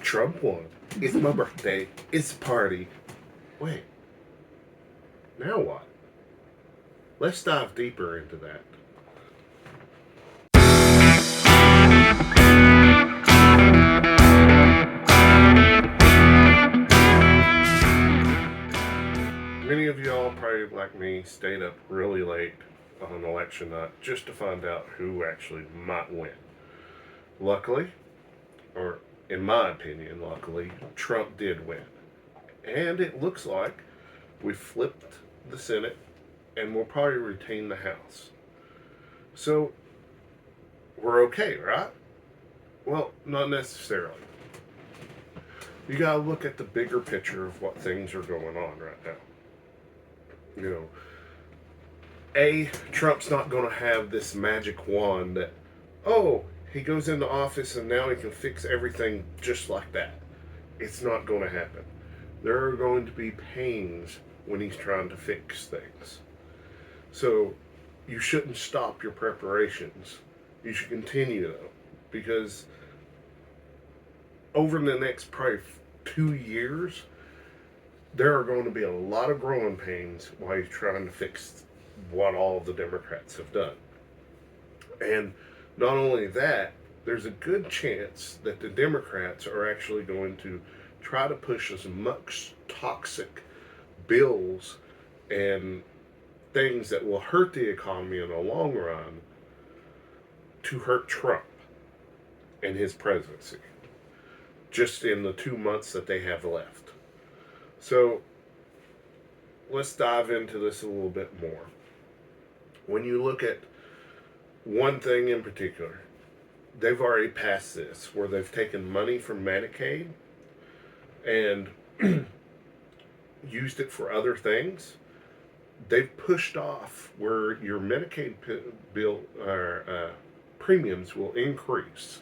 Trump won. It's my birthday. It's a party. Wait. Now what? Let's dive deeper into that. Many of y'all, probably like me, stayed up really late on election night just to find out who actually might win. Luckily, or in my opinion, luckily, Trump did win. And it looks like we flipped the Senate and we'll probably retain the House. So, we're okay, right? Well, not necessarily. You gotta look at the bigger picture of what things are going on right now. You know, Trump's not going to have this magic wand that, oh, he goes into office and now he can fix everything just like that. It's not going to happen. There are going to be pains when he's trying to fix things. So you shouldn't stop your preparations. You should continue though, because over the next probably 2 years, there are going to be a lot of growing pains while he's trying to fix what all of the Democrats have done. And not only that, there's a good chance that the Democrats are actually going to try to push as much toxic bills and things that will hurt the economy in the long run to hurt Trump and his presidency, just in the 2 months that they have left. So let's dive into this a little bit more. When you look at one thing in particular, they've already passed this where they've taken money from Medicaid and used it for other things. They've pushed off where your Medicaid bill premiums will increase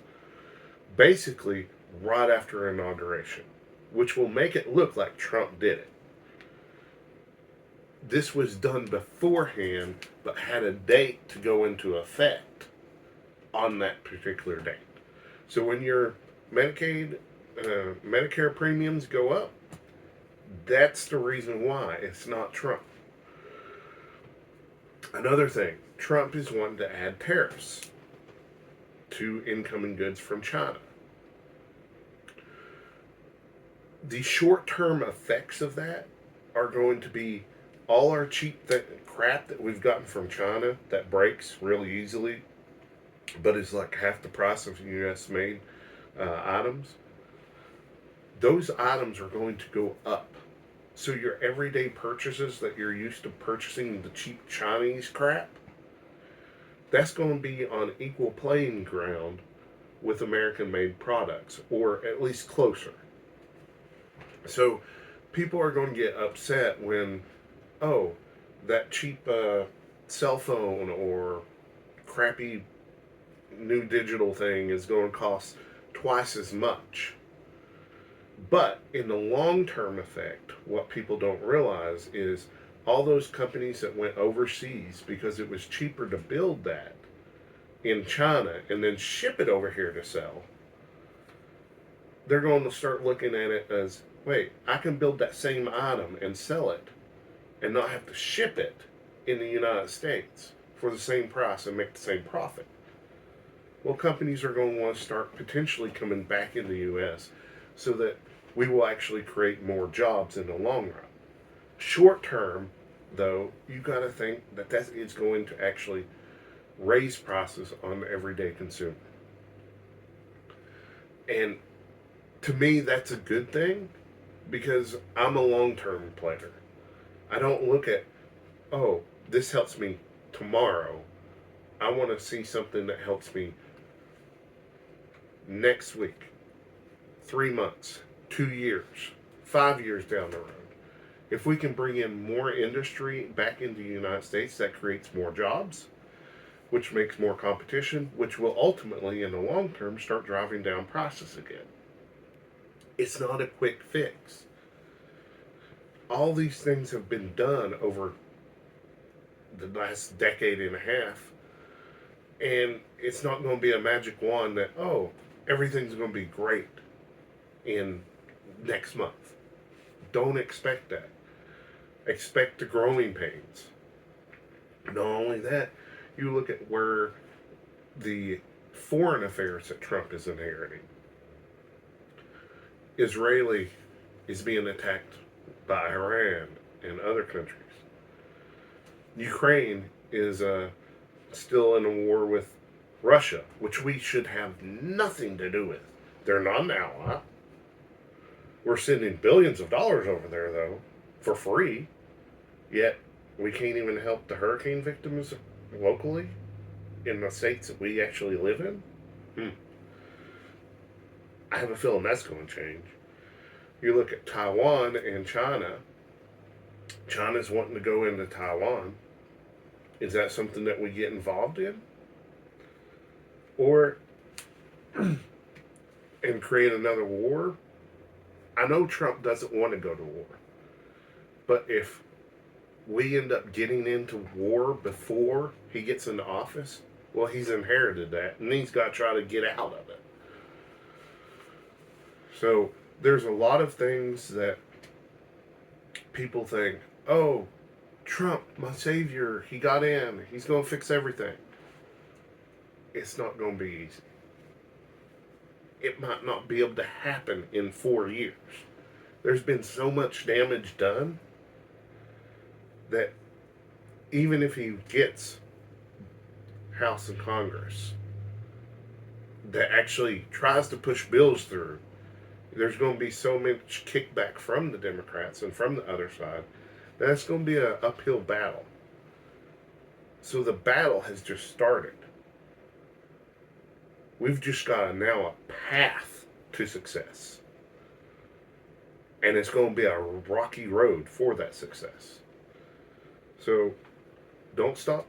basically right after inauguration, which will make it look like Trump did it. This was done beforehand, but had a date to go into effect on that particular date. So when your Medicaid, Medicare premiums go up, that's the reason why. It's not Trump. Another thing, Trump is wanting to add tariffs to incoming goods from China. The short-term effects of that are going to be all our cheap crap that we've gotten from China that breaks really easily, but is like half the price of U.S. made items. Those items are going to go up. So your everyday purchases that you're used to purchasing the cheap Chinese crap, that's going to be on equal playing ground with American-made products, or at least closer. So people are going to get upset when, oh, that cheap cell phone or crappy new digital thing is going to cost twice as much. But in the long-term effect, what people don't realize is all those companies that went overseas because it was cheaper to build that in China and then ship it over here to sell, they're going to start looking at it as, wait, I can build that same item and sell it and not have to ship it in the United States for the same price and make the same profit. Well, companies are going to want to start potentially coming back in the U.S. so that we will actually create more jobs in the long run. Short term, though, you got to think that that is going to actually raise prices on the everyday consumer. And to me, that's a good thing because I'm a long-term player. I don't look at, oh, this helps me tomorrow. I want to see something that helps me next week, 3 months, 2 years, 5 years down the road. If we can bring in more industry back into the United States, that creates more jobs, which makes more competition, which will ultimately, in the long term, start driving down prices again. It's not a quick fix. All these things have been done over the last decade and a half, and it's not going to be a magic wand that, oh, everything's going to be great. in next month. Don't expect that. Expect the growing pains. Not only that, you look at where the foreign affairs that Trump is inheriting. Israeli is being attacked by Iran and other countries. Ukraine is still in a war with Russia, which we should have nothing to do with. They're not an ally. We're sending billions of dollars over there, though, for free. Yet, we can't even help the hurricane victims locally in the states that we actually live in. I have a feeling that's going to change. You look at Taiwan and China. China's wanting to go into Taiwan. Is that something that we get involved in? Or and create another war? I know Trump doesn't want to go to war. But if we end up getting into war before he gets into office, well, he's inherited that, and he's got to try to get out of it. So there's a lot of things that people think, oh, Trump, my savior, he got in, he's going to fix everything. It's not going to be easy. It might not be able to happen in 4 years. There's been so much damage done that even if he gets House and Congress that actually tries to push bills through, there's going to be so much kickback from the Democrats and from the other side that it's going to be an uphill battle. So the battle has just started. We've just got now a path to success. And it's going to be a rocky road for that success. So don't stop,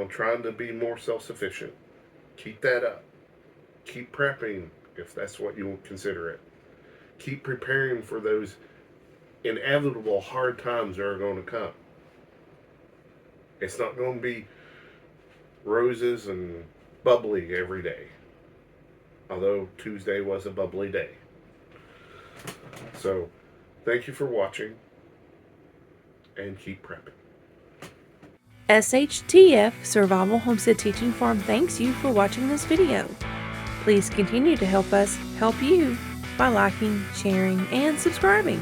trying to be more self-sufficient. Keep that up. Keep prepping if that's what you consider it. Keep preparing for those inevitable hard times that are going to come. It's not going to be roses and bubbly every day. Although Tuesday was a bubbly day. So, thank you for watching. And keep prepping. SHTF, Survival Homestead Teaching Farm, thanks you for watching this video. Please continue to help us help you by liking, sharing, and subscribing.